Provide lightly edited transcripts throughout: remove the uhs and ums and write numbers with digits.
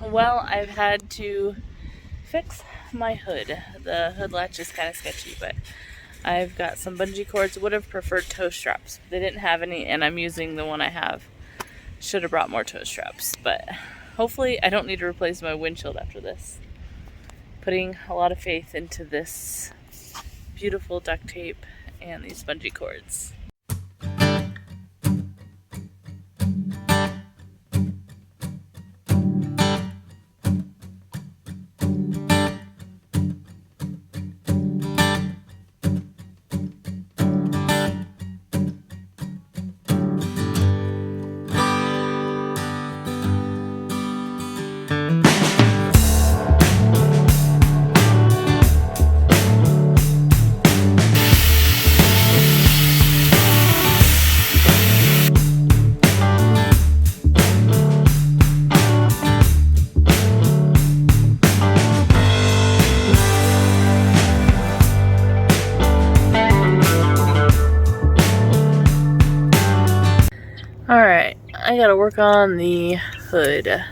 Well, I've had to fix my hood. The hood latch is kind of sketchy, but I've got some bungee cords. Would have preferred toe straps. They didn't have any, and I'm using the one I have. Should have brought more toe straps, but hopefully I don't need to replace my windshield after this. Putting a lot of faith into this beautiful duct tape and these bungee cords. Alright, I gotta work on the hood.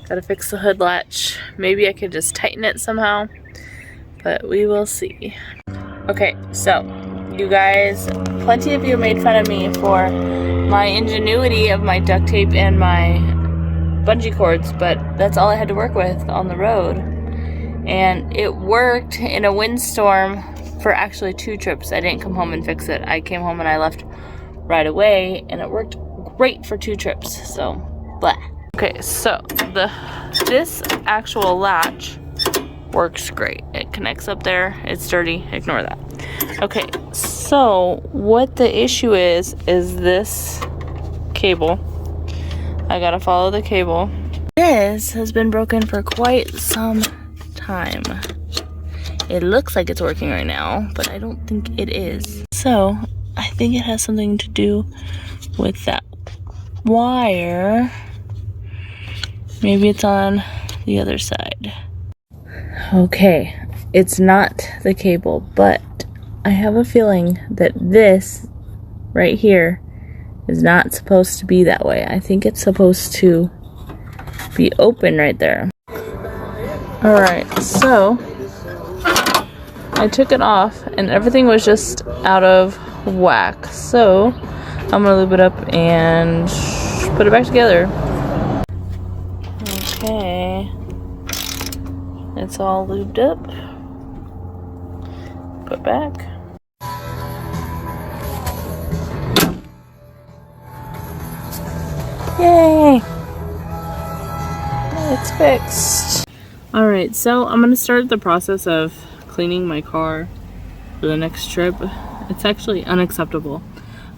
Gotta fix the hood latch. Maybe I could just tighten it somehow, but we will see. Okay, so you guys, plenty of you made fun of me for my ingenuity of my duct tape and my bungee cords, but that's all I had to work with on the road. And it worked in a windstorm for actually 2 trips. I didn't come home and fix it. I came home and I left right away, and it worked great for 2 trips, so blah. Okay, so this actual latch works great. It connects up there. It's dirty, ignore that. Okay, so what the issue is this cable. I gotta follow the cable. This has been broken for quite some time. It looks like it's working right now, but I don't think it is. So I think it has something to do with that wire. Maybe it's on the other side. Okay, it's not the cable, but I have a feeling that this right here is not supposed to be that way. I think it's supposed to be open right there. Alright, so I took it off and everything was just out of whack. So I'm gonna lube it up and put it back together. Okay, it's all lubed up. Put back. Yay! It's fixed. Alright, so I'm gonna start the process of cleaning my car for the next trip. It's actually unacceptable.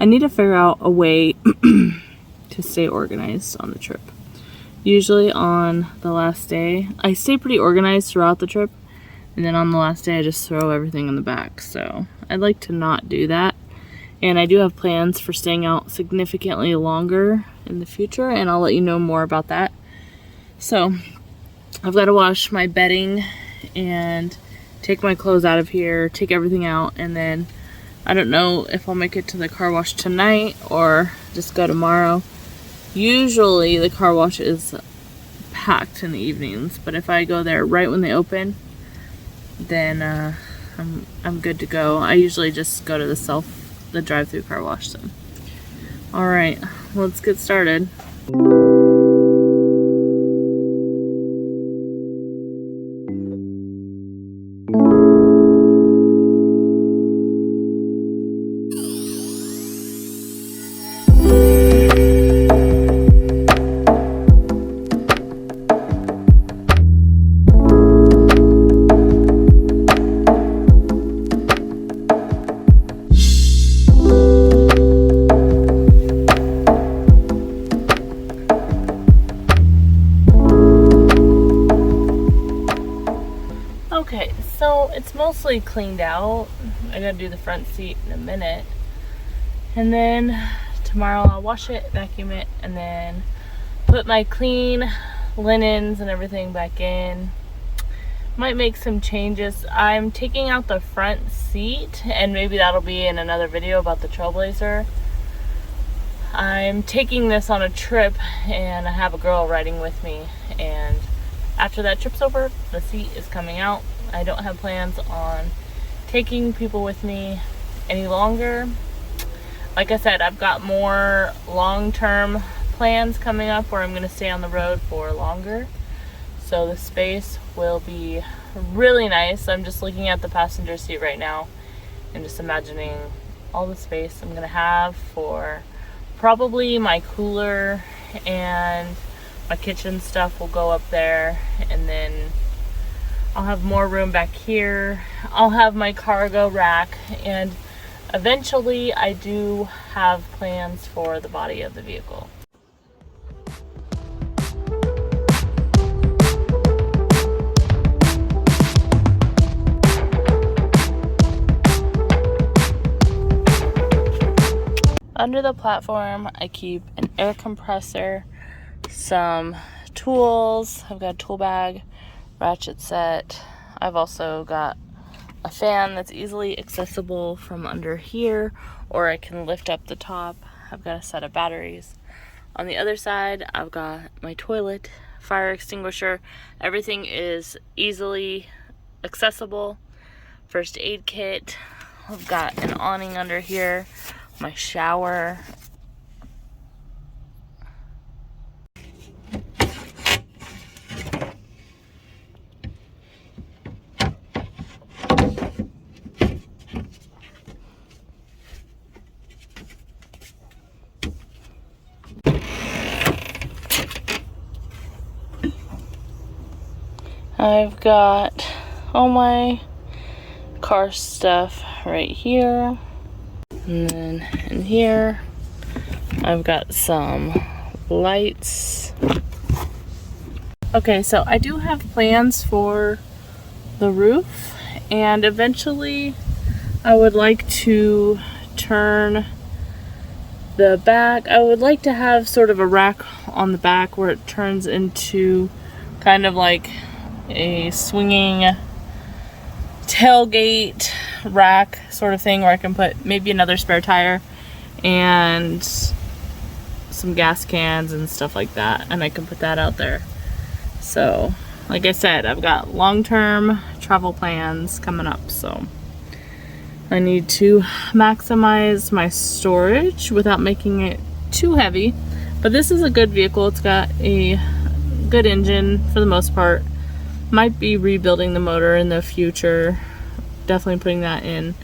I need to figure out a way to stay organized on the trip. Usually on the last day, I stay pretty organized throughout the trip, and then on the last day I just throw everything in the back. So I'd like to not do that. And I do have plans for staying out significantly longer in the future, and I'll let you know more about that. So I've got to wash my bedding and take my clothes out of here, take everything out, and then I don't know if I'll make it to the car wash tonight or just go tomorrow. Usually the car wash is packed in the evenings, but if I go there right when they open, then I'm good to go. I usually just go to the drive-through car wash. So alright, let's get started. Okay, so it's mostly cleaned out. I gotta do the front seat in a minute. And then tomorrow I'll wash it, vacuum it, and then put my clean linens and everything back in. Might make some changes. I'm taking out the front seat, and maybe that'll be in another video about the Trailblazer. I'm taking this on a trip and I have a girl riding with me, and after that trip's over, the seat is coming out. I don't have plans on taking people with me any longer. Like I said, I've got more long-term plans coming up where I'm going to stay on the road for longer. So the space will be really nice. I'm just looking at the passenger seat right now and just imagining all the space I'm going to have for probably my cooler, and my kitchen stuff will go up there, and then I'll have more room back here. I'll have my cargo rack, and eventually I do have plans for the body of the vehicle. Under the platform, I keep an air compressor, some tools. I've got a tool bag, ratchet set. I've also got a fan that's easily accessible from under here, or I can lift up the top. I've got a set of batteries. On the other side, I've got my toilet, fire extinguisher. Everything is easily accessible. First aid kit. I've got an awning under here. My shower. I've got all my car stuff right here. And then in here, I've got some lights. Okay, so I do have plans for the roof, and eventually I would like to turn the back. I would like to have sort of a rack on the back where it turns into kind of like a swinging tailgate rack sort of thing, where I can put maybe another spare tire and some gas cans and stuff like that, and I can put that out there. So like I said, I've got long-term travel plans coming up, so I need to maximize my storage without making it too heavy. But this is a good vehicle. It's got a good engine for the most part. Might be rebuilding the motor in the future. Definitely putting that in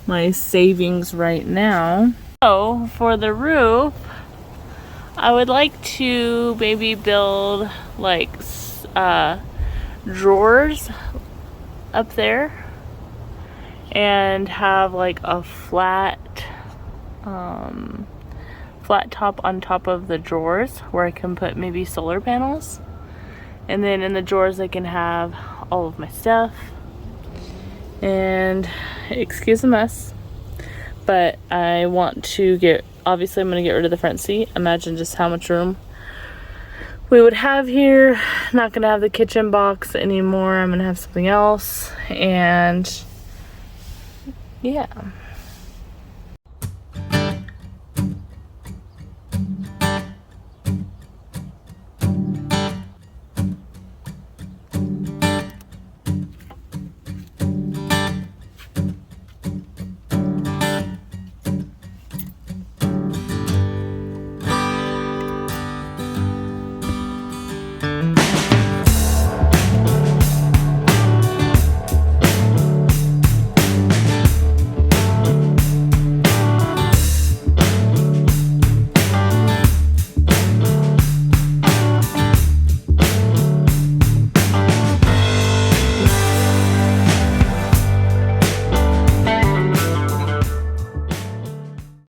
my savings right now. So for the roof, I would like to maybe build like drawers up there and have like a flat top on top of the drawers where I can put maybe solar panels. And then in the drawers I can have all of my stuff. And excuse the mess, but I want to obviously I'm going to get rid of the front seat. Imagine just how much room we would have here. Not going to have the kitchen box anymore. I'm going to have something else. And yeah.